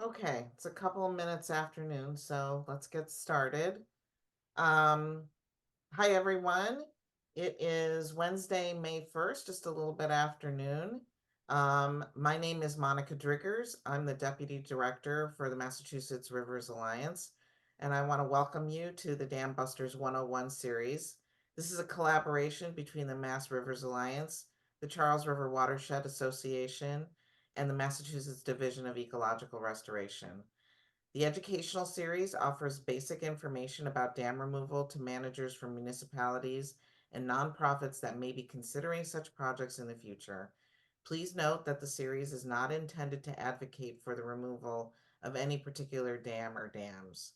Okay, it's a couple of minutes afternoon, so let's get started. Um, Hi everyone. It is Wednesday, May 1st, just a little bit afternoon. My name is Monica Driggers. I'm the Deputy Director for the Massachusetts Rivers Alliance, and I want to welcome you to the Dam Busters 101 series. This is a collaboration between the Mass Rivers Alliance, the Charles River Watershed Association, and the Massachusetts Division of Ecological Restoration. The educational series offers basic information about dam removal to managers from municipalities and nonprofits that may be considering such projects in the future. Please note that the series is not intended to advocate for the removal of any particular dam or dams.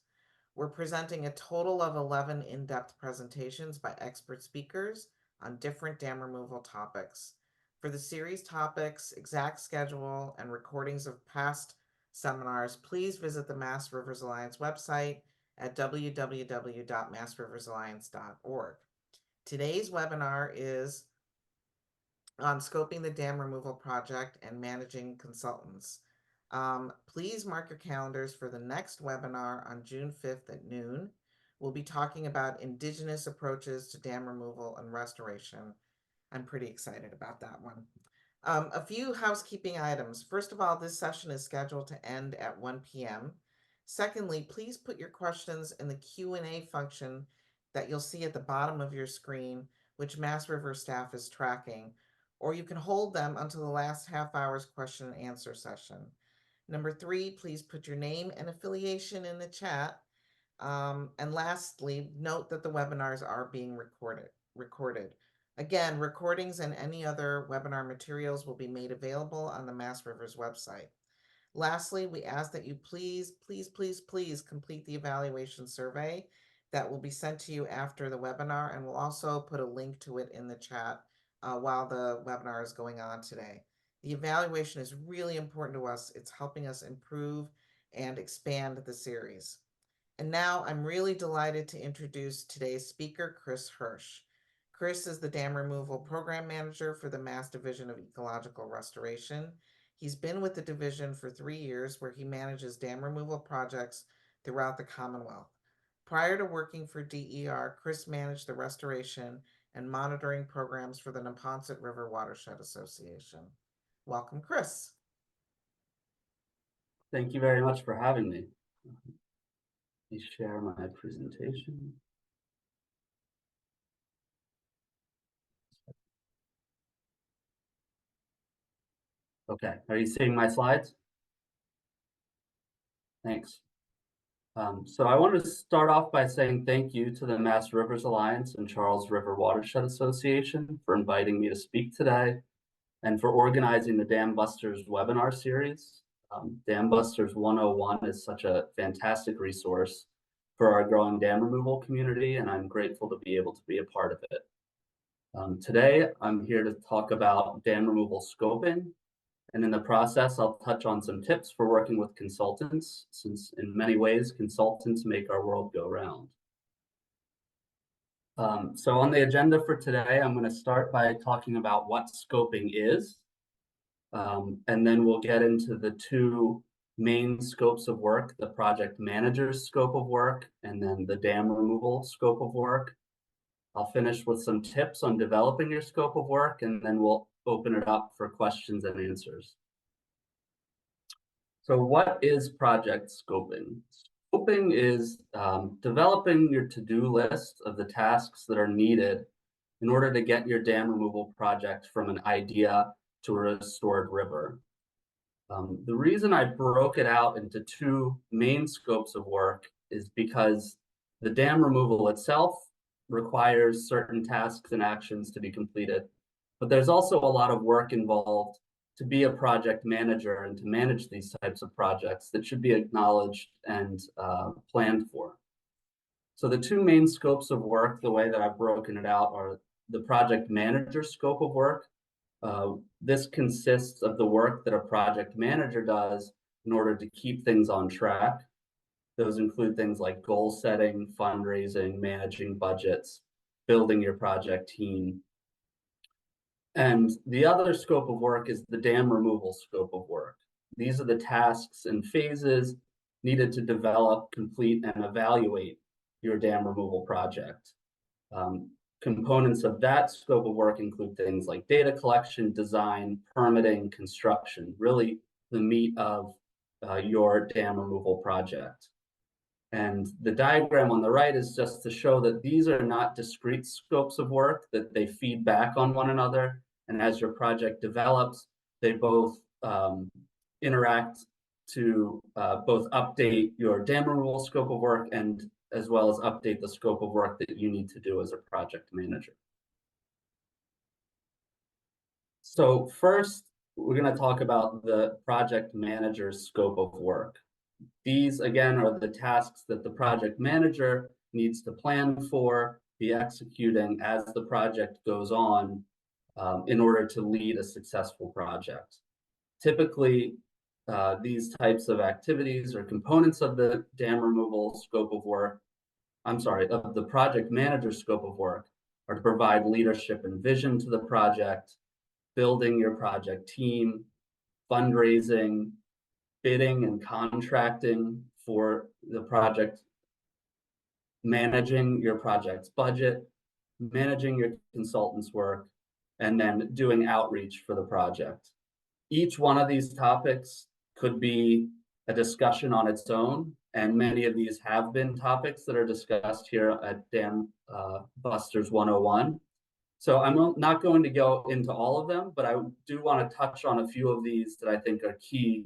We're presenting a total of 11 in-depth presentations by expert speakers on different dam removal topics. For the series topics, exact schedule, and recordings of past seminars, please visit the Mass Rivers Alliance website at www.massriversalliance.org. Today's webinar is on scoping the dam removal project and managing consultants. Please mark your calendars for the next webinar on June 5th at noon. We'll be talking about indigenous approaches to dam removal and restoration. I'm pretty excited about that one. A few housekeeping items. First of all, this session is scheduled to end at 1 p.m. Secondly, please put your questions in the Q&A function that you'll see at the bottom of your screen, which Mass River staff is tracking, or you can hold them until the last half hour's question and answer session. Number 3, please put your name and affiliation in the chat. And lastly, note that the webinars are being recorded. Again, recordings and any other webinar materials will be made available on the Mass Rivers website. Lastly, we ask that you please complete the evaluation survey that will be sent to you after the webinar, and we'll also put a link to it in the chat while the webinar is going on today. The evaluation is really important to us. It's helping us improve and expand the series. And now I'm really delighted to introduce today's speaker, Chris Hirsch. Chris is the Dam Removal Program Manager for the Mass Division of Ecological Restoration. He's been with the division for 3 years, where he manages dam removal projects throughout the Commonwealth. Prior to working for DER, Chris managed the restoration and monitoring programs for the Neponset River Watershed Association. Welcome, Chris. Thank you very much for having me. Let me share my presentation. Okay, are you seeing my slides? Thanks. So I want to start off by saying thank you to the Mass Rivers Alliance and Charles River Watershed Association for inviting me to speak today and for organizing the Dam Busters webinar series. Dam Busters 101 is such a fantastic resource for our growing dam removal community, and I'm grateful to be able to be a part of it. Today, I'm here to talk about dam removal scoping, and in the process, I'll touch on some tips for working with consultants, since in many ways, consultants make our world go round. So on the agenda for today, I'm going to start by talking about what scoping is, and then we'll get into the two main scopes of work, the project manager's scope of work, and then the dam removal scope of work. I'll finish with some tips on developing your scope of work, and then we'll open it up for questions and answers. So what is project scoping? Scoping is developing your to-do list of the tasks that are needed in order to get your dam removal project from an idea to a restored river. The reason I broke it out into two main scopes of work is because the dam removal itself requires certain tasks and actions to be completed, but there's also a lot of work involved to be a project manager and to manage these types of projects that should be acknowledged and planned for. So the two main scopes of work, the way that I've broken it out, are the project manager scope of work. This consists of the work that a project manager does in order to keep things on track. Those include things like goal setting, fundraising, managing budgets, building your project team. And the other scope of work is the dam removal scope of work. these are the tasks and phases needed to develop, complete, and evaluate your dam removal project. Components of that scope of work include things like data collection, design, permitting, construction, really the meat of your dam removal project. And the diagram on the right is just to show that these are not discrete scopes of work, that they feed back on one another. And as your project develops, they both interact to both update your dam removal scope of work and as well as update the scope of work that you need to do as a project manager. So first, we're going to talk about the project manager's scope of work. These, again, are the tasks that the project manager needs to plan for, be executing as the project goes on in order to lead a successful project. Typically, these types of activities or components of the dam removal scope of work, of the project manager scope of work, are to provide leadership and vision to the project, building your project team, fundraising, bidding and contracting for the project, managing your project's budget, managing your consultants' work, and then doing outreach for the project. Each one of these topics could be a discussion on its own, and many of these have been topics that are discussed here at Dam Busters 101. So I'm not going to go into all of them, but I do want to touch on a few of these that I think are key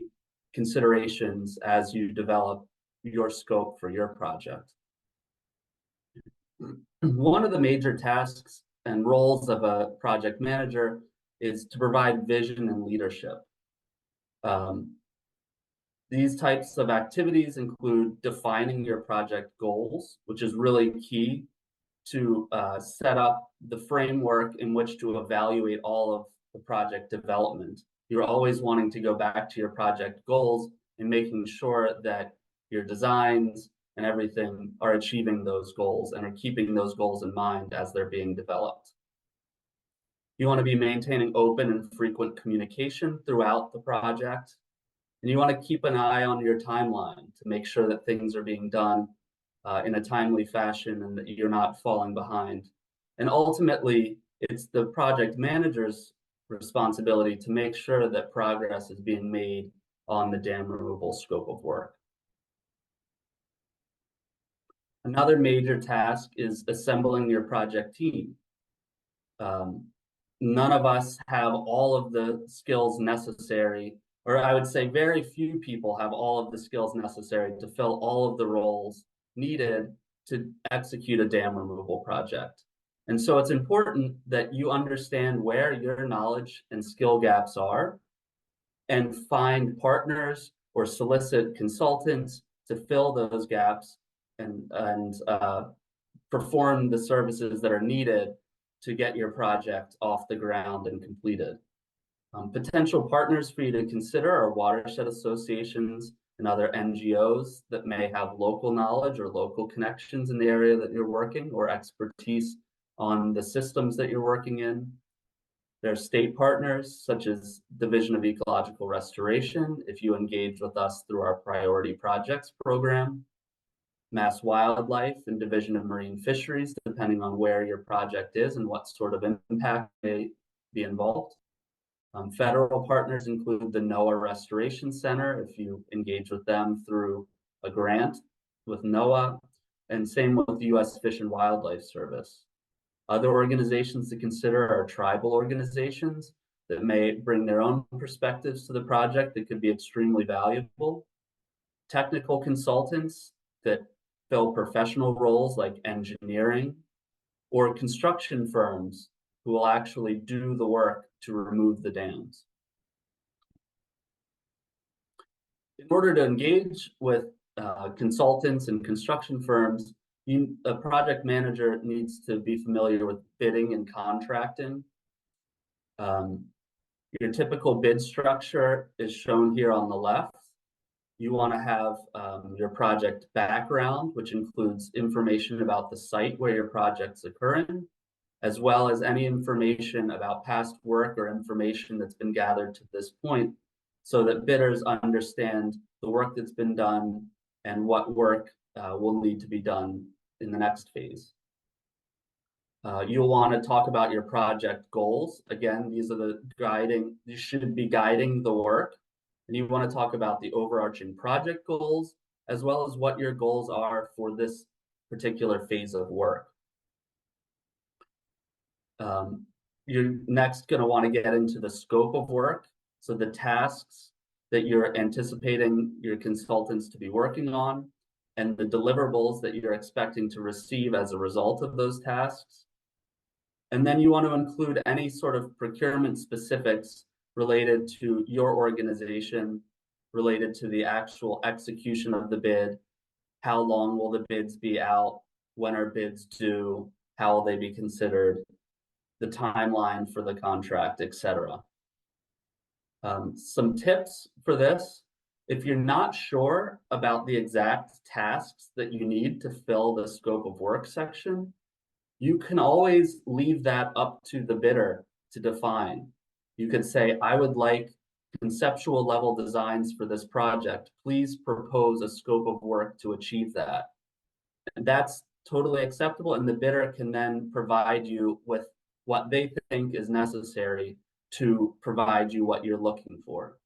considerations as you develop your scope for your project. One of the major tasks and roles of a project manager is to provide vision and leadership. These types of activities include defining your project goals, which is really key to set up the framework in which to evaluate all of the project development. You're always wanting to go back to your project goals and making sure that your designs and everything are achieving those goals and are keeping those goals in mind as they're being developed. You want to be maintaining open and frequent communication throughout the project. And you want to keep an eye on your timeline to make sure that things are being done in a timely fashion and that you're not falling behind. And ultimately, it's the project manager's responsibility to make sure that progress is being made on the dam removal scope of work. Another major task is assembling your project team. None of us have all of the skills necessary, or I would say very few people have all of the skills necessary to fill all of the roles needed to execute a dam removal project. And so it's important that you understand where your knowledge and skill gaps are and find partners or solicit consultants to fill those gaps and perform the services that are needed to get your project off the ground and completed. Potential partners for you to consider are watershed associations and other NGOs that may have local knowledge or local connections in the area that you're working or expertise on the systems that you're working in. There are state partners such as Division of Ecological Restoration, if you engage with us through our Priority Projects program, Mass Wildlife and Division of Marine Fisheries, depending on where your project is and what sort of impact may be involved. Federal partners include the NOAA Restoration Center, if you engage with them through a grant with NOAA, and same with the U.S. Fish and Wildlife Service. Other organizations to consider are tribal organizations that may bring their own perspectives to the project that could be extremely valuable. Technical consultants that fill professional roles like engineering, or construction firms who will actually do the work to remove the dams. In order to engage with consultants and construction firms, a project manager needs to be familiar with bidding and contracting. Your typical bid structure is shown here on the left. You want to have your project background, which includes information about the site where your project's occurring, as well as any information about past work or information that's been gathered to this point so that bidders understand the work that's been done and what work will need to be done in the next phase. You'll want to talk about your project goals. Again, these should be guiding the work. And you want to talk about the overarching project goals, as well as what your goals are for this particular phase of work. You're next going to want to get into the scope of work. So the tasks that you're anticipating your consultants to be working on, and the deliverables that you're expecting to receive as a result of those tasks. And then you want to include any sort of procurement specifics related to your organization, related to the actual execution of the bid. How long will the bids be out? When are bids due? How will they be considered? The timeline for the contract, etc. Some tips for this: if you're not sure about the exact tasks that you need to fill the scope of work section, you can always leave that up to the bidder to define. You could say, I would like conceptual level designs for this project. Please propose a scope of work to achieve that. And that's totally acceptable, and the bidder can then provide you with what they think is necessary to provide you what you're looking for.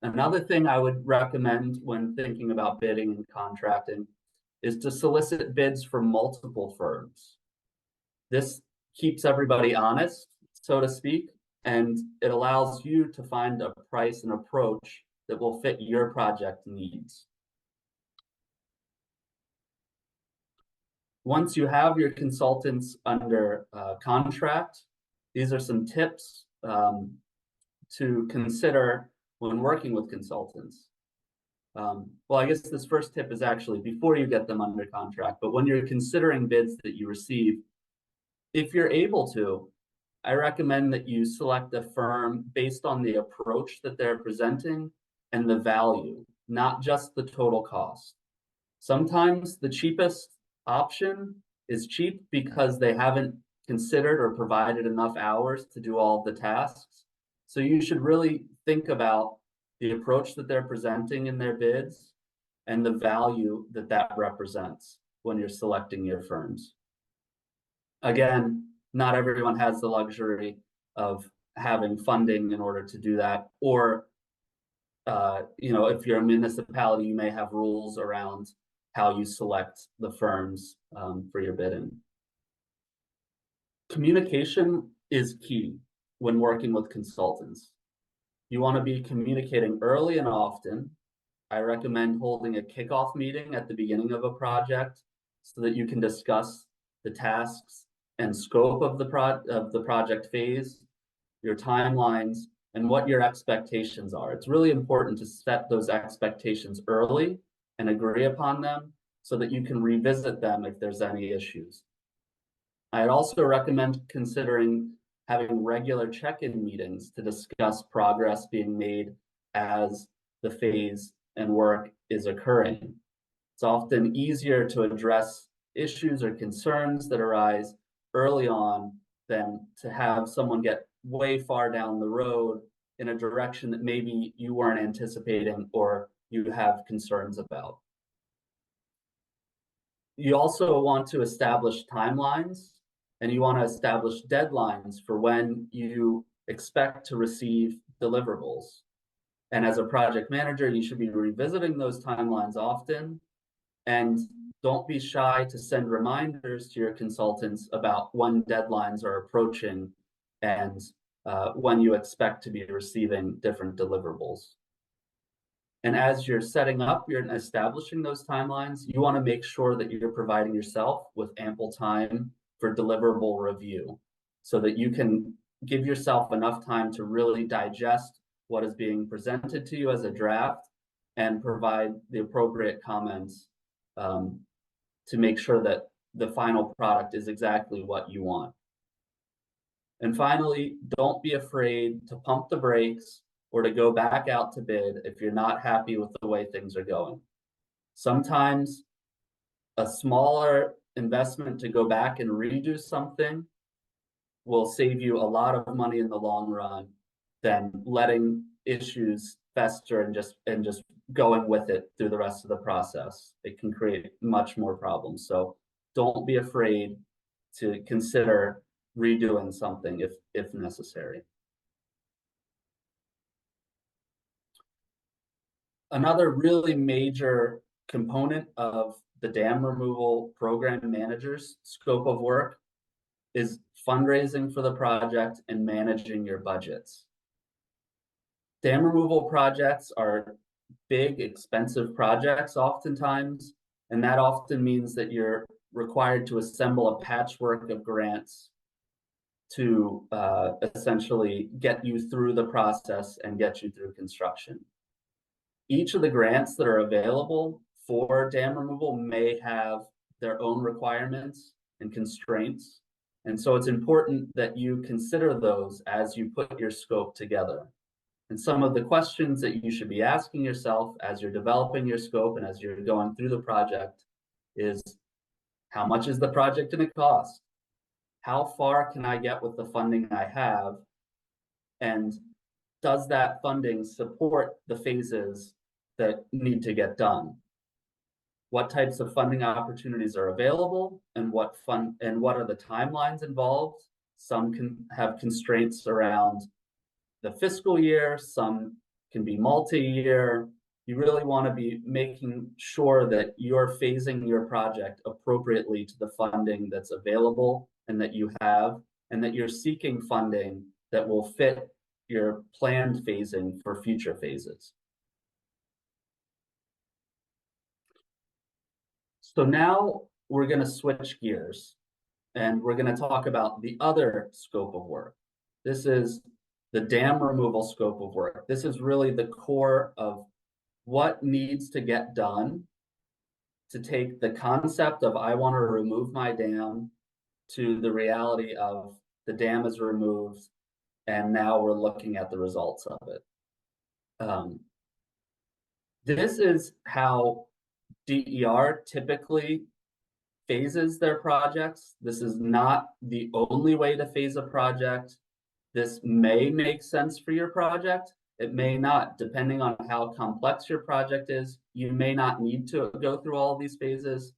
Another thing I would recommend when thinking about bidding and contracting is to solicit bids from multiple firms. This keeps everybody honest, so to speak, and it allows you to find a price and approach that will fit your project needs. Once you have your consultants under contract, these are some tips to consider when working with consultants. Well, I guess this first tip is actually before you get them under contract, but when you're considering bids that you receive, if you're able to, I recommend that you select a firm based on the approach that they're presenting and the value, not just the total cost. Sometimes the cheapest option is cheap because they haven't considered or provided enough hours to do all the tasks. So you should really think about the approach that they're presenting in their bids and the value that that represents when you're selecting your firms. Again, not everyone has the luxury of having funding in order to do that, or if you're a municipality, you may have rules around how you select the firms for your bidding. Communication is key when working with consultants. You want to be communicating early and often. I recommend holding a kickoff meeting at the beginning of a project so that you can discuss the tasks and scope of the project phase, your timelines, and what your expectations are. It's really important to set those expectations early and agree upon them so that you can revisit them if there's any issues. I'd also recommend considering having regular check-in meetings to discuss progress being made as the phase and work is occurring. It's often easier to address issues or concerns that arise early on than to have someone get way far down the road in a direction that maybe you weren't anticipating or you have concerns about. You also want to establish timelines, and you want to establish deadlines for when you expect to receive deliverables. And as a project manager, you should be revisiting those timelines often, and don't be shy to send reminders to your consultants about when deadlines are approaching and when you expect to be receiving different deliverables. And as you're setting up, you're establishing those timelines, you want to make sure that you're providing yourself with ample time for deliverable review so that you can give yourself enough time to really digest what is being presented to you as a draft and provide the appropriate comments to make sure that the final product is exactly what you want. And finally, don't be afraid to pump the brakes or to go back out to bid if you're not happy with the way things are going. Sometimes a smaller investment to go back and redo something will save you a lot of money in the long run than letting issues fester and just going with it through the rest of the process. It can create much more problems. So don't be afraid to consider redoing something if necessary. Another really major component of the dam removal program manager's scope of work is fundraising for the project and managing your budgets. Dam removal projects are big, expensive projects oftentimes, and that often means that you're required to assemble a patchwork of grants to essentially get you through the process and get you through construction. Each of the grants that are available for dam removal may have their own requirements and constraints. And so it's important that you consider those as you put your scope together. And some of the questions that you should be asking yourself as you're developing your scope and as you're going through the project is, how much is the project going to cost? How far can I get with the funding I have? And does that funding support the phases that need to get done? What types of funding opportunities are available, and what are the timelines involved? Some can have constraints around the fiscal year, some can be multi-year. You really want to be making sure that you're phasing your project appropriately to the funding that's available and that you have, and that you're seeking funding that will fit your planned phasing for future phases. So now we're going to switch gears and we're going to talk about the other scope of work. This is the dam removal scope of work. This is really the core of what needs to get done to take the concept of I want to remove my dam to the reality of the dam is removed and now we're looking at the results of it. This is how DER typically phases their projects. This is not the only way to phase a project. This may make sense for your project. It may not, depending on how complex your project is. You may not need to go through all of these phases.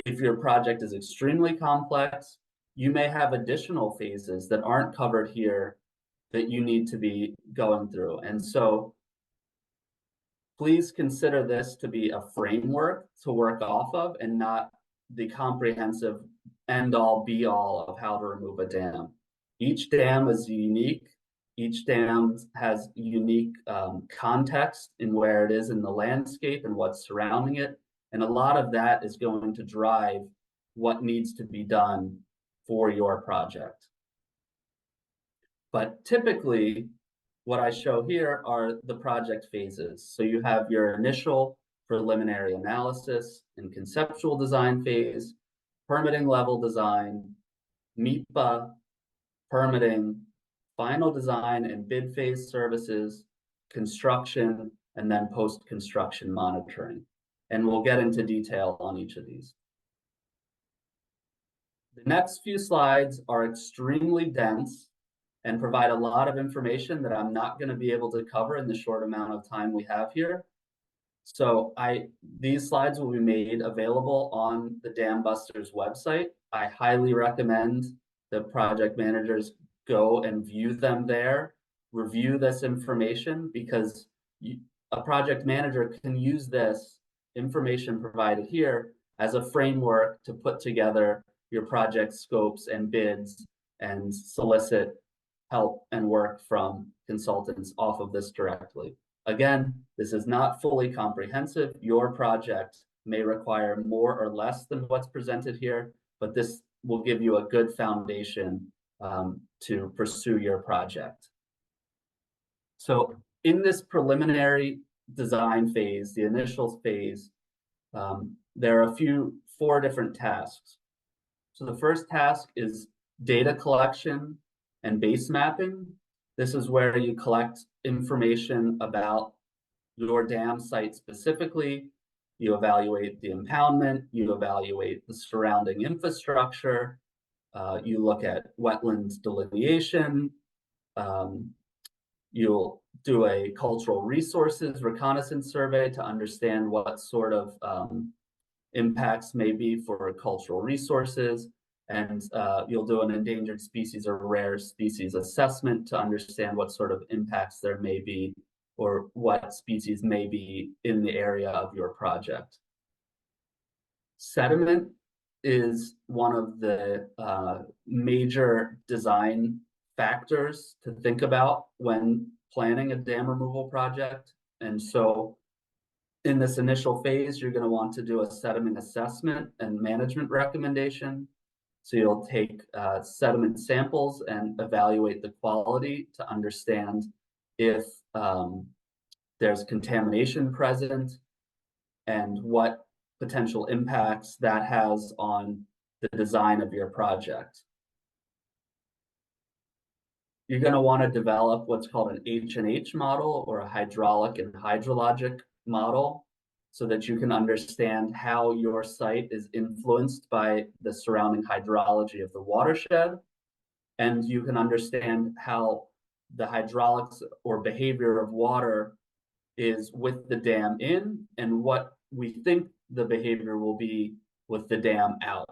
If your project is extremely complex, you may have additional phases that aren't covered here that you need to be going through. And so please consider this to be a framework to work off of and not the comprehensive end-all be-all of how to remove a dam. Each dam is unique. Each dam has unique context in where it is in the landscape and what's surrounding it. And a lot of that is going to drive what needs to be done for your project. But typically, what I show here are the project phases. So you have your initial preliminary analysis and conceptual design phase, permitting level design, MEPA, permitting, final design and bid phase services, construction, and then post-construction monitoring. And we'll get into detail on each of these. The next few slides are extremely dense and provide a lot of information that I'm not going to be able to cover in the short amount of time we have here. So these slides will be made available on the Dam Busters website. I highly recommend that project managers go and view them there, review this information, because a project manager can use this information provided here as a framework to put together your project scopes and bids and solicit help and work from consultants off of this directly. Again, this is not fully comprehensive. Your project may require more or less than what's presented here, but this will give you a good foundation to pursue your project. So in this preliminary design phase, the initial phase, there are four different tasks. So the first task is data collection and base mapping. This is where you collect information about your dam site specifically. You evaluate the impoundment, you evaluate the surrounding infrastructure, you look at wetlands delineation, you'll do a cultural resources reconnaissance survey to understand what sort of impacts may be for cultural resources. And you'll do an endangered species or rare species assessment to understand what sort of impacts there may be or what species may be in the area of your project. Sediment is one of the major design factors to think about when planning a dam removal project. And so in this initial phase, you're going to want to do a sediment assessment and management recommendation. So you'll take sediment samples and evaluate the quality to understand if there's contamination present and what potential impacts that has on the design of your project. You're going to want to develop what's called an H&H model, or a hydraulic and hydrologic model, so that you can understand how your site is influenced by the surrounding hydrology of the watershed. And you can understand how the hydraulics or behavior of water is with the dam in, and what we think the behavior will be with the dam out.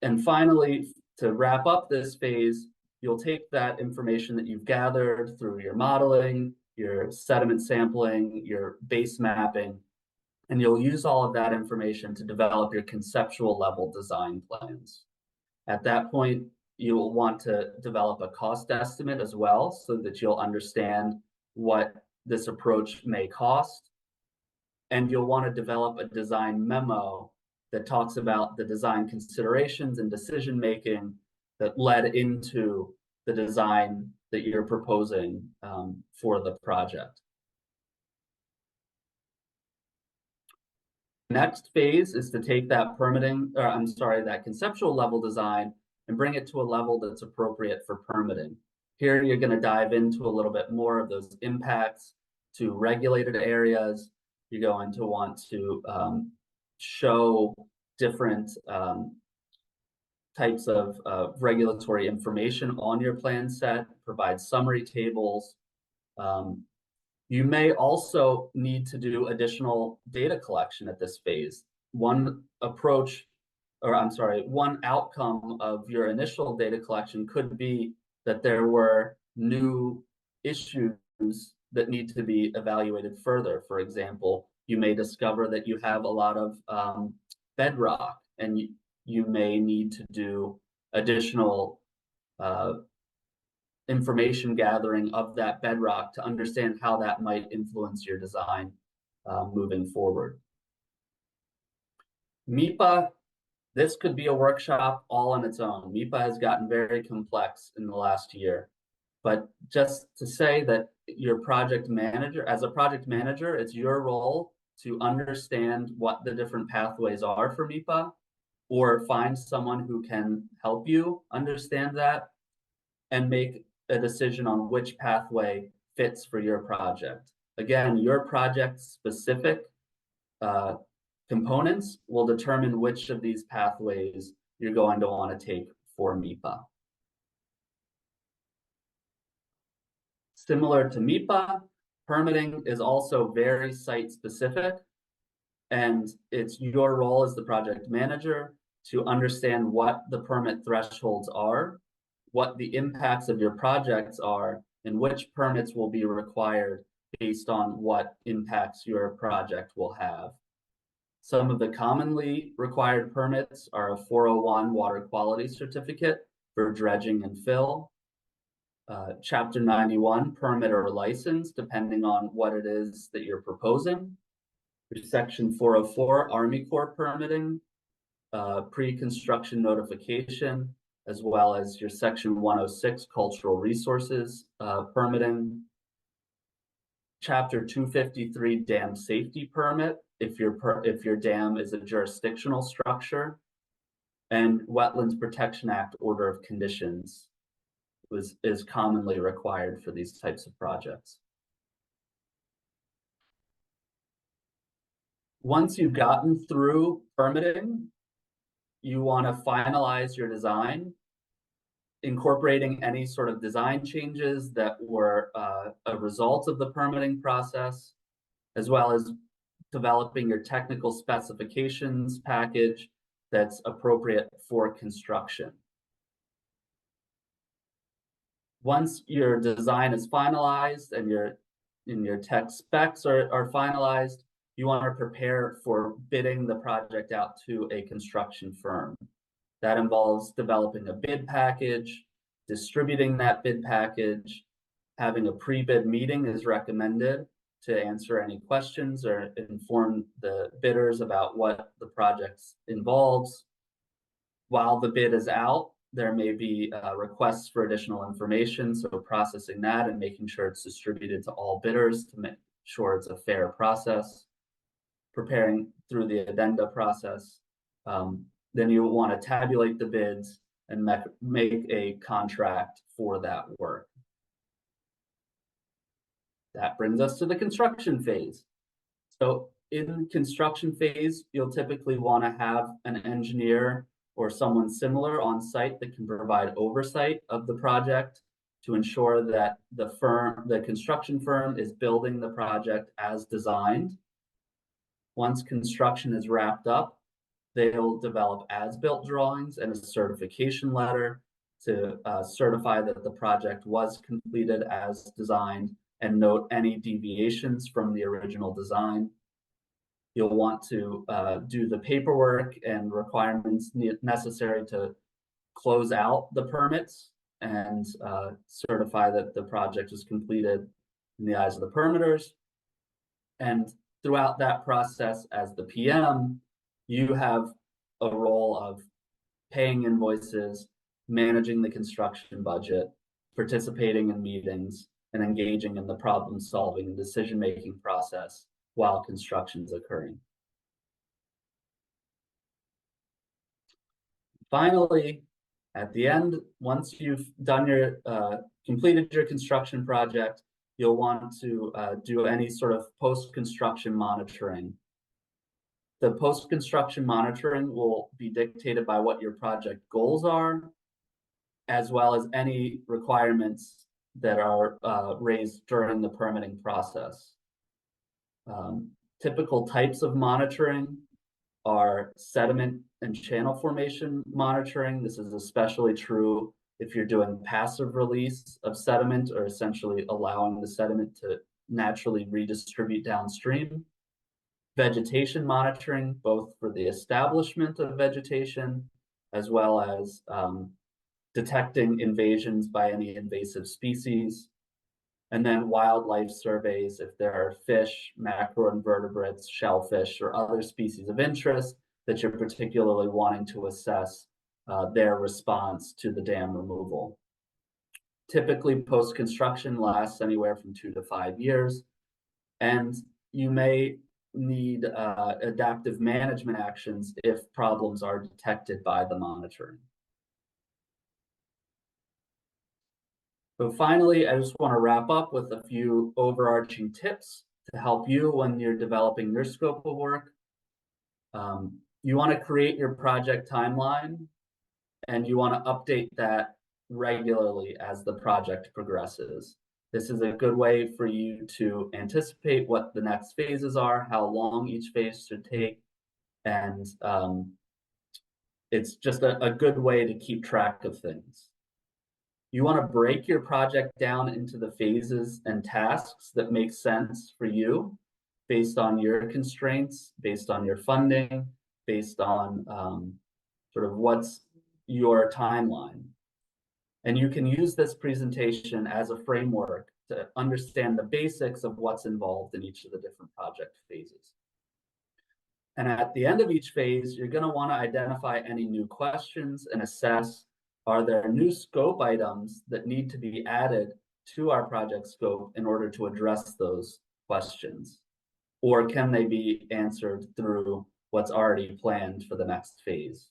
And finally, to wrap up this phase, you'll take that information that you've gathered through your modeling, your sediment sampling, your base mapping, and you'll use all of that information to develop your conceptual level design plans. At that point, you'll want to develop a cost estimate as well, so that you'll understand what this approach may cost. And you'll want to develop a design memo that talks about the design considerations and decision making that led into the design that you're proposing for the project. Next phase is to take that that conceptual level design and bring it to a level that's appropriate for permitting. Here, you're going to dive into a little bit more of those impacts to regulated areas. You're going to want to show different types of regulatory information on your plan set, provide summary tables. You may also need to do additional data collection at this phase. One outcome of your initial data collection could be that there were new issues that need to be evaluated further. For example, you may discover that you have a lot of bedrock, and you may need to do additional information gathering of that bedrock to understand how that might influence your design moving forward. MIPA, this could be a workshop all on its own. MIPA has gotten very complex in the last year. But just to say that your project manager, as a project manager, it's your role to understand what the different pathways are for MIPA, or find someone who can help you understand that and make a decision on which pathway fits for your project. Again, your project specific components will determine which of these pathways you're going to want to take for MIPA. Similar to MIPA, permitting is also very site specific, and it's your role as the project manager to understand what the permit thresholds are, what the impacts of your projects are, and which permits will be required based on what impacts your project will have. Some of the commonly required permits are a 401 water quality certificate for dredging and fill, Chapter 91 permit or license, depending on what it is that you're proposing. There's Section 404 Army Corps permitting, pre-construction notification, as well as your Section 106 cultural resources permitting. Chapter 253 dam safety permit, if your dam is a jurisdictional structure, and Wetlands Protection Act order of conditions is commonly required for these types of projects. Once you've gotten through permitting, you want to finalize your design. incorporating any sort of design changes that were a result of the permitting process, as well as developing your technical specifications package that's appropriate for construction. Once your design is finalized and your tech specs are finalized, you want to prepare for bidding the project out to a construction firm. That involves developing a bid package, distributing that bid package, having a pre-bid meeting is recommended to answer any questions or inform the bidders about what the project involves. While the bid is out, there may be requests for additional information, so processing that and making sure it's distributed to all bidders to make sure it's a fair process. Preparing through the addenda process. Then you want to tabulate the bids and make a contract for that work. That brings us to the construction phase. So in construction phase, you'll typically want to have an engineer or someone similar on site that can provide oversight of the project to ensure that the construction firm is building the project as designed. Once construction is wrapped up, they'll develop as-built drawings and a certification letter to certify that the project was completed as designed and note any deviations from the original design. You'll want to do the paperwork and requirements necessary to close out the permits and certify that the project is completed in the eyes of the permitters. And throughout that process, as the PM, you have a role of paying invoices, managing the construction budget, participating in meetings, and engaging in the problem-solving and decision-making process while construction is occurring. Finally, at the end, once you've done your completed your construction project, you'll want to do any sort of post-construction monitoring. The post-construction monitoring will be dictated by what your project goals are, as well as any requirements that are raised during the permitting process. Typical types of monitoring are sediment and channel formation monitoring. This is especially true if you're doing passive release of sediment, or essentially allowing the sediment to naturally redistribute downstream. Vegetation monitoring, both for the establishment of vegetation, as well as detecting invasions by any invasive species. And then wildlife surveys, if there are fish, macroinvertebrates, shellfish, or other species of interest that you're particularly wanting to assess their response to the dam removal. Typically, post-construction lasts anywhere from 2 to 5 years, and you may need adaptive management actions if problems are detected by the monitoring. So finally, I just want to wrap up with a few overarching tips to help you when you're developing your scope of work. You want to create your project timeline, and you want to update that regularly as the project progresses. This is a good way for you to anticipate what the next phases are, how long each phase should take, and it's just a good way to keep track of things. You want to break your project down into the phases and tasks that make sense for you based on your constraints, based on your funding, based on sort of what's your timeline. And you can use this presentation as a framework to understand the basics of what's involved in each of the different project phases. And at the end of each phase, you're going to want to identify any new questions and assess, are there new scope items that need to be added to our project scope in order to address those questions? Or can they be answered through what's already planned for the next phase?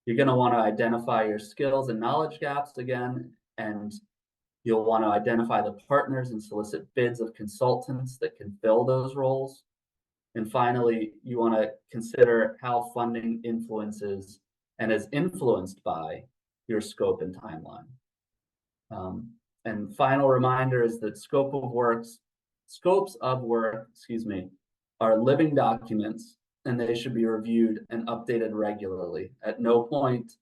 You're going to want to identify your skills and knowledge gaps again, and you'll want to identify the partners and solicit bids of consultants that can fill those roles. And finally, you want to consider how funding influences and is influenced by your scope and timeline. And final reminder is that scopes of work, are living documents, and they should be reviewed and updated regularly. At no point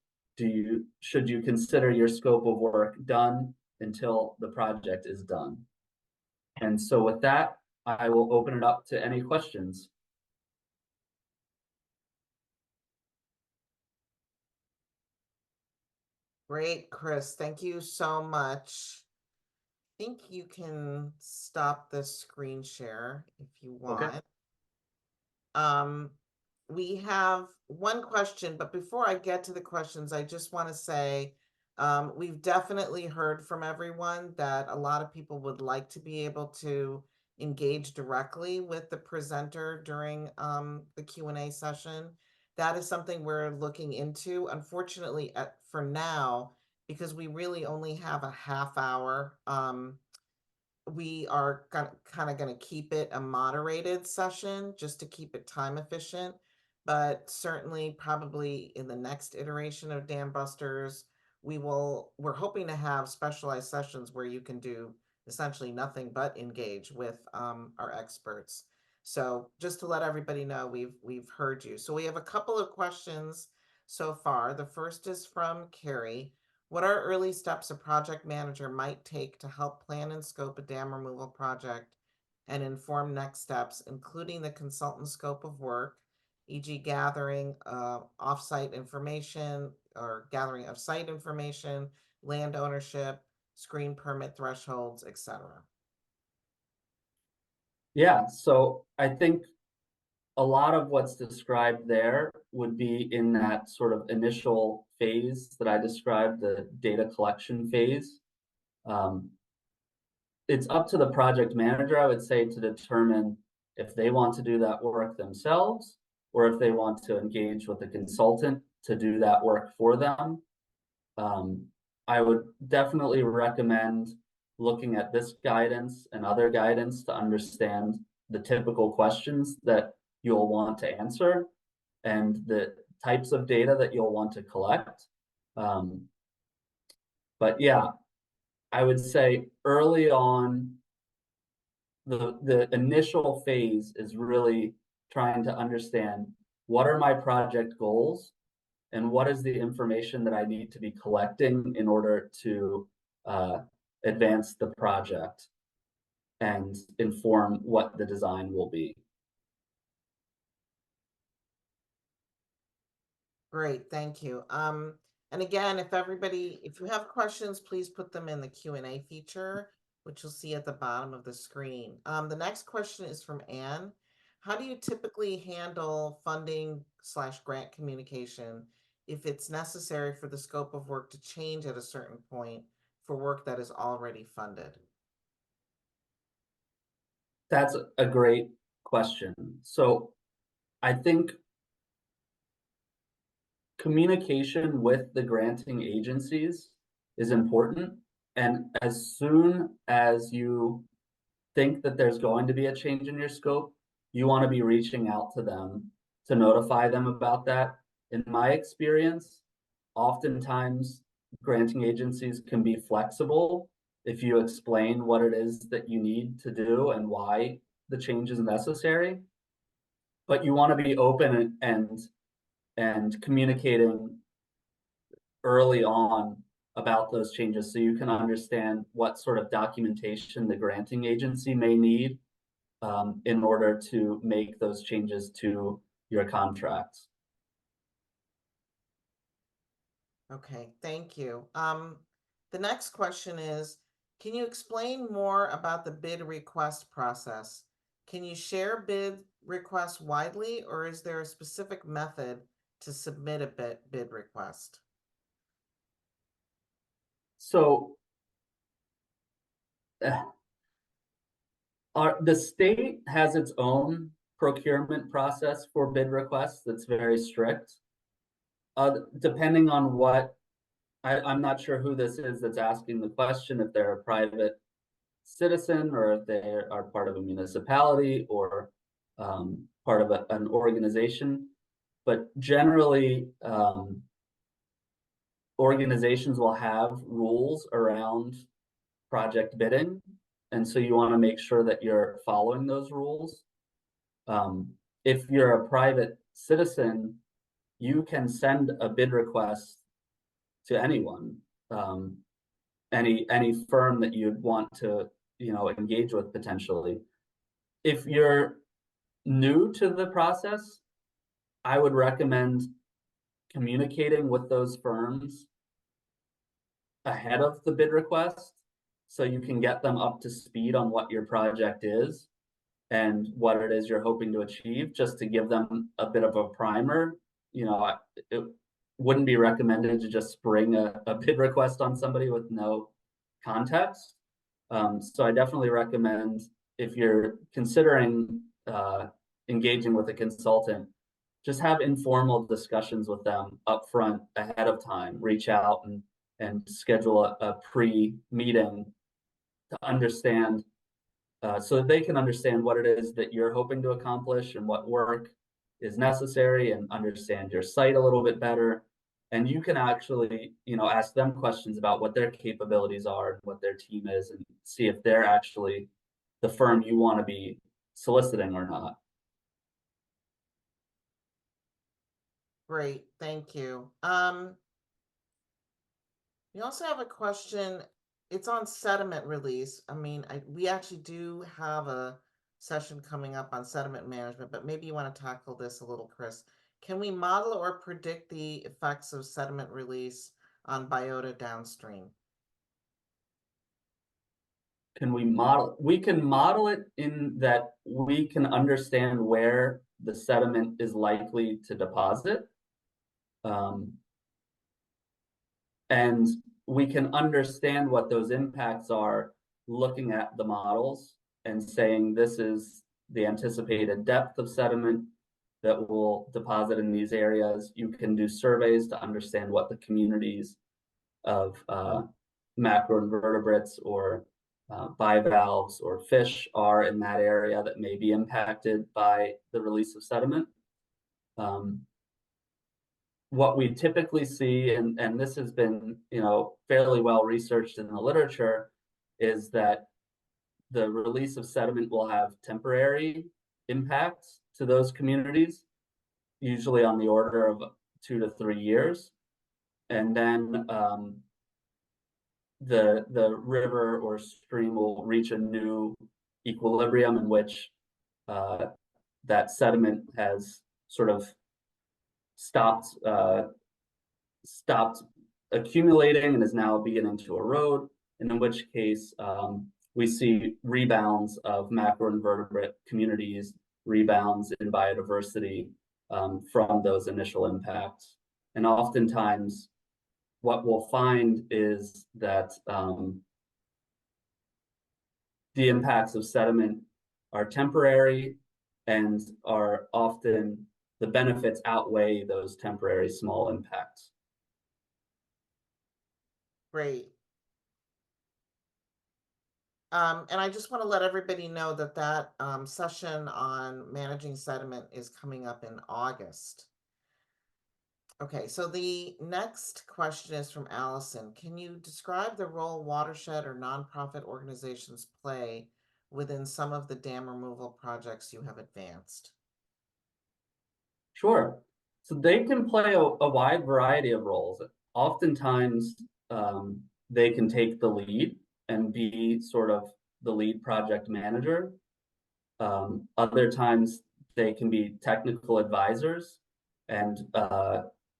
should you consider your scope of work done until the project is done. And so with that, I will open it up to any questions. Great, Chris. Thank you so much. I think you can stop the screen share if you want. Okay. We have one question, but before I get to the questions, I just want to say we've definitely heard from everyone that a lot of people would like to be able to engage directly with the presenter during the Q&A session. That is something we're looking into. Unfortunately, for now, because we really only have a half hour, we are kind of going to keep it a moderated session just to keep it time efficient. But certainly, probably in the next iteration of Dam Busters, we're hoping to have specialized sessions where you can do essentially nothing but engage with our experts. So just to let everybody know, we've heard you. So we have a couple of questions so far. The first is from Carrie. What are early steps a project manager might take to help plan and scope a dam removal project and inform next steps, including the consultant scope of work, e.g. gathering off-site information or gathering of site information, land ownership, screen permit thresholds, etc.? Yeah, so I think a lot of what's described there would be in that sort of initial phase that I described, the data collection phase. It's up to the project manager, I would say, to determine if they want to do that work themselves or if they want to engage with a consultant to do that work for them. I would definitely recommend looking at this guidance and other guidance to understand the typical questions that you'll want to answer and the types of data that you'll want to collect. But yeah, I would say early on, the initial phase is really trying to understand what are my project goals and what is the information that I need to be collecting in order to advance the project and inform what the design will be. Great, thank you. And again, if you have questions, please put them in the Q&A feature, which you'll see at the bottom of the screen. The next question is from Anne. How do you typically handle funding/grant communication if it's necessary for the scope of work to change at a certain point for work that is already funded? That's a great question. So I think communication with the granting agencies is important. And as soon as you think that there's going to be a change in your scope, you want to be reaching out to them to notify them about that. In my experience, oftentimes granting agencies can be flexible if you explain what it is that you need to do and why the change is necessary. But you want to be open and communicating early on about those changes so you can understand what sort of documentation the granting agency may need in order to make those changes to your contracts. Okay, thank you. The next question is, can you explain more about the bid request process? Can you share bid requests widely, or is there a specific method to submit a bid request? So the state has its own procurement process for bid requests that's very strict. Depending on what, I'm not sure who this is that's asking the question, if they're a private citizen or if they are part of a municipality or part of an organization. But generally, organizations will have rules around project bidding, and so you want to make sure that you're following those rules. If you're a private citizen, you can send a bid request to anyone, any firm that you'd want to, engage with potentially. If you're new to the process, I would recommend communicating with those firms ahead of the bid request so you can get them up to speed on what your project is and what it is you're hoping to achieve, just to give them a bit of a primer. It wouldn't be recommended to just spring a bid request on somebody with no context. So I definitely recommend, if you're considering engaging with a consultant, just have informal discussions with them upfront ahead of time. Reach out and schedule a pre-meeting to understand, so that they can understand what it is that you're hoping to accomplish and what work is necessary, and understand your site a little bit better. And you can actually, ask them questions about what their capabilities are and what their team is, and see if they're actually the firm you want to be soliciting or not. Great, thank you. We also have a question. It's on sediment release. I mean, we actually do have a session coming up on sediment management, but maybe you want to tackle this a little, Chris. Can we model or predict the effects of sediment release on biota downstream? Can we model? We can model it in that we can understand where the sediment is likely to deposit. And we can understand what those impacts are looking at the models and saying this is the anticipated depth of sediment that will deposit in these areas. You can do surveys to understand what the communities of macroinvertebrates or bivalves or fish are in that area that may be impacted by the release of sediment. What we typically see, and this has been, fairly well researched in the literature, is that the release of sediment will have temporary impacts to those communities, usually on the order of 2 to 3 years. And then the river or stream will reach a new equilibrium in which that sediment has sort of stopped accumulating and is now beginning to erode, and in which case we see rebounds of macroinvertebrate communities, rebounds in biodiversity from those initial impacts. And oftentimes what we'll find is that the impacts of sediment are temporary and are often, the benefits outweigh those temporary small impacts. Great. And I just want to let everybody know that session on managing sediment is coming up in August. Okay, so the next question is from Allison. Can you describe the role watershed or nonprofit organizations play within some of the dam removal projects you have advanced? Sure. So they can play a wide variety of roles. Oftentimes, they can take the lead and be sort of the lead project manager. Other times, they can be technical advisors and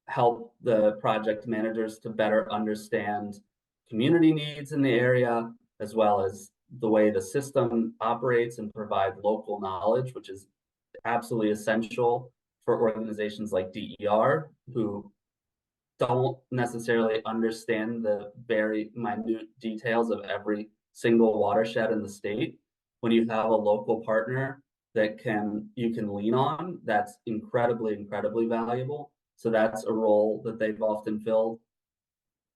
help the project managers to better understand community needs in the area, as well as the way the system operates, and provide local knowledge, which is absolutely essential for organizations like DER, who don't necessarily understand the very minute details of every single watershed in the state. When you have a local partner that you can lean on, that's incredibly valuable. So that's a role that they've often filled.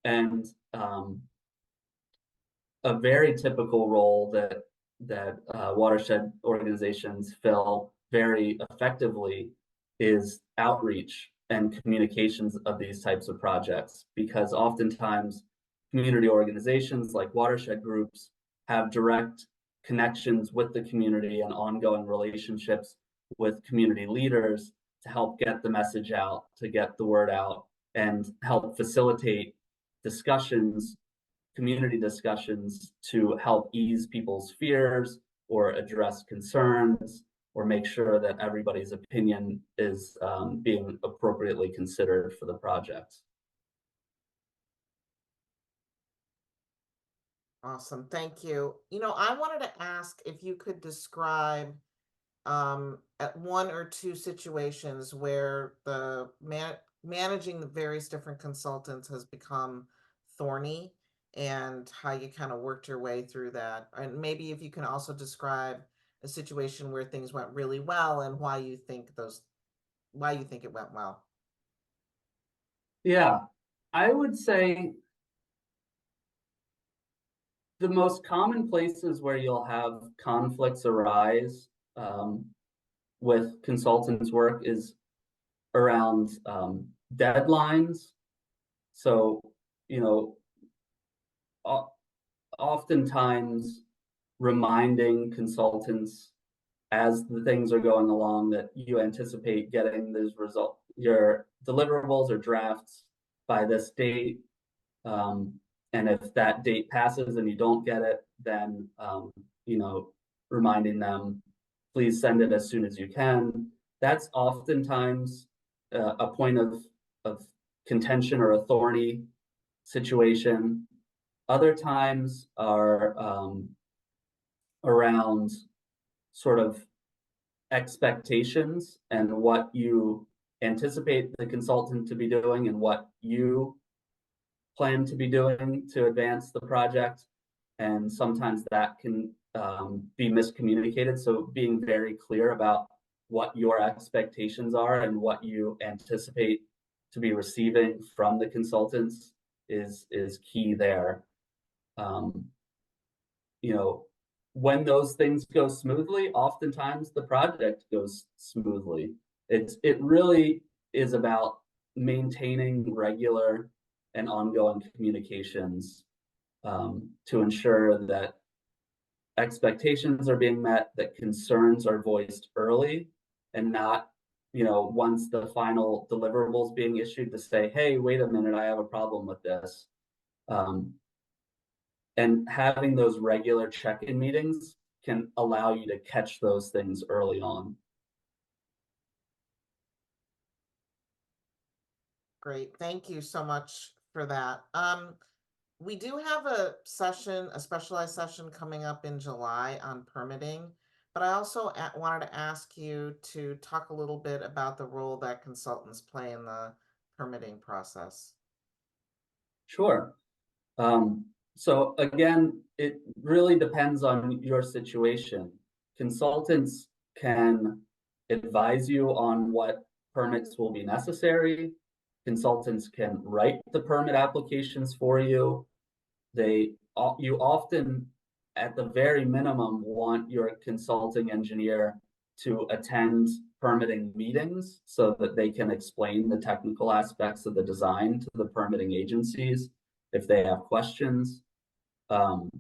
And a very typical role that watershed organizations fill very effectively is outreach and communications of these types of projects, because oftentimes community organizations like watershed groups have direct connections with the community and ongoing relationships with community leaders to help get the message out, to get the word out, and help facilitate discussions, community discussions, to help ease people's fears or address concerns or make sure that everybody's opinion is being appropriately considered for the project. Awesome, thank you. I wanted to ask if you could describe at one or two situations where the managing the various different consultants has become thorny, and how you kind of worked your way through that. And maybe if you can also describe a situation where things went really well and why you think it went well. Yeah, I would say the most common places where you'll have conflicts arise um, with consultants' work is around deadlines. So, you know, oftentimes reminding consultants as the things are going along that you anticipate getting these your deliverables or drafts by this date. Um, and if that date passes and you don't get it, then, you know, reminding them, please send it as soon as you can. That's oftentimes a point of contention or a thorny situation. Other times are around sort of expectations and what you anticipate the consultant to be doing and what you plan to be doing to advance the project. And sometimes that can be miscommunicated. So being very clear about what your expectations are and what you anticipate to be receiving from the consultants is key there. Um, you know, when those things go smoothly, oftentimes the project goes smoothly. It really is about maintaining regular and ongoing communications to ensure that expectations are being met, that concerns are voiced early, and not, once the final deliverables being issued to say, hey, wait a minute, I have a problem with this. Um, and having those regular check-in meetings can allow you to catch those things early on. Great, thank you so much for that. We do have a specialized session coming up in July on permitting, but I also wanted to ask you to talk a little bit about the role that consultants play in the permitting process. Sure. Um, so again, it really depends on your situation. Consultants can advise you on what permits will be necessary. Consultants can write the permit applications for you. You often, at the very minimum, want your consulting engineer to attend permitting meetings so that they can explain the technical aspects of the design to the permitting agencies if they have questions. Um,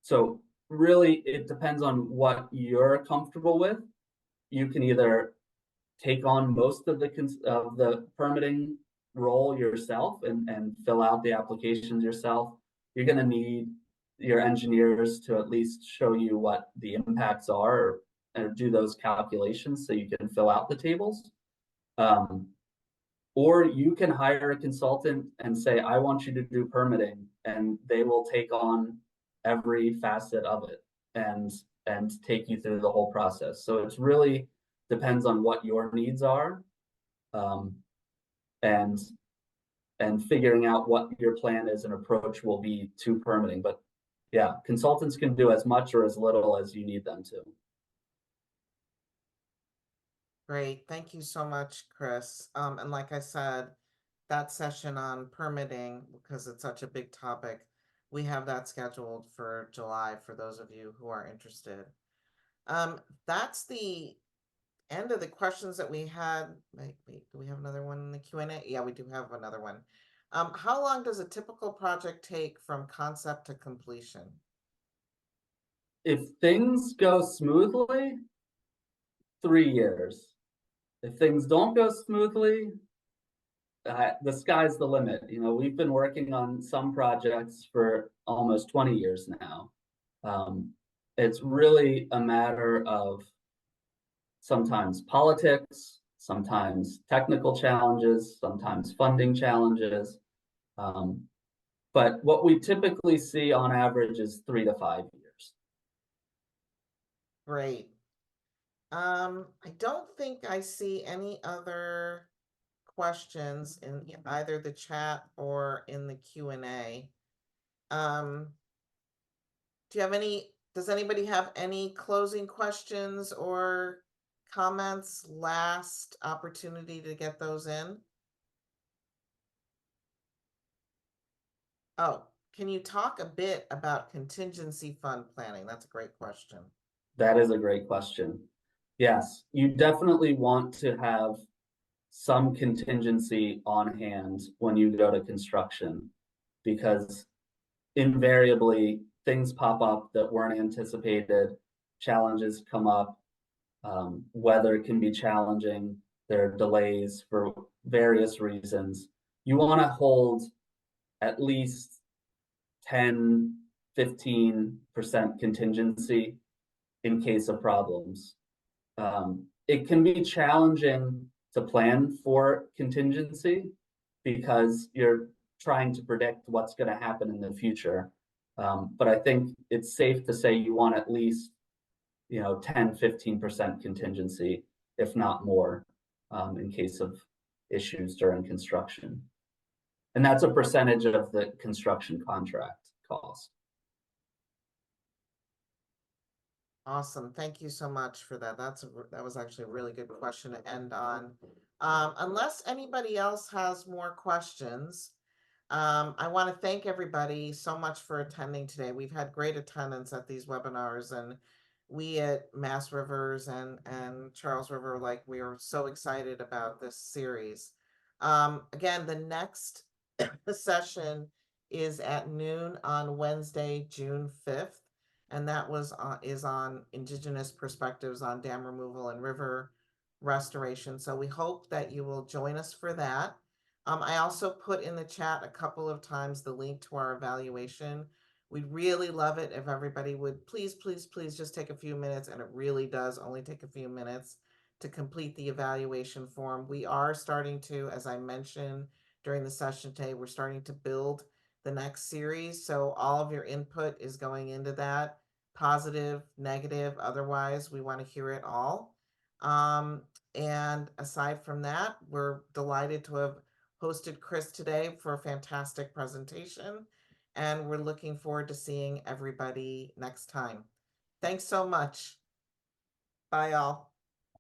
so really, it depends on what you're comfortable with. You can either take on most of the permitting role yourself and fill out the applications yourself. You're going to need your engineers to at least show you what the impacts are or do those calculations so you can fill out the tables. Um, or you can hire a consultant and say, I want you to do permitting, and they will take on every facet of it and take you through the whole process. So it's really depends on what your needs are, um, and and figuring out what your plan is and approach will be to permitting. But yeah, consultants can do as much or as little as you need them to. Great, thank you so much, Chris. And like I said, that session on permitting, because it's such a big topic, we have that scheduled for July for those of you who are interested. That's the end of the questions that we had. Wait, do we have another one in the Q&A? Yeah, we do have another one. How long does a typical project take from concept to completion? If things go smoothly, 3 years. If things don't go smoothly, the sky's the limit. We've been working on some projects for almost 20 years now. It's really a matter of sometimes politics, sometimes technical challenges, sometimes funding challenges. But what we typically see on average is 3 to 5 years. Great. I don't think I see any other questions in either the chat or in the Q&A. Does anybody have any closing questions or comments? Last opportunity to get those in. Oh, can you talk a bit about contingency fund planning? That's a great question. That is a great question. Yes, you definitely want to have some contingency on hand when you go to construction, because invariably things pop up that weren't anticipated, challenges come up, weather can be challenging, there are delays for various reasons. You want to hold at least 10, 15% contingency in case of problems. It can be challenging to plan for contingency because you're trying to predict what's going to happen in the future. But I think it's safe to say you want at least 10, 15% contingency, if not more, in case of issues during construction. And that's a percentage of the construction contract cost. Awesome. Thank you so much for that. That was actually a really good question to end on. Unless anybody else has more questions, I want to thank everybody so much for attending today. We've had great attendance at these webinars, and we at Mass Rivers and Charles River, we are so excited about this series. Again, the next session is at noon on Wednesday, June 5th. And that is on Indigenous perspectives on dam removal and river restoration. So we hope that you will join us for that. I also put in the chat a couple of times the link to our evaluation. We'd really love it if everybody would please just take a few minutes, and it really does only take a few minutes to complete the evaluation form. We are starting to, as I mentioned during the session today, we're starting to build the next series. So all of your input is going into that, positive, negative, otherwise, we want to hear it all. And aside from that, we're delighted to have hosted Chris today for a fantastic presentation, and we're looking forward to seeing everybody next time. Thanks so much. Bye, all.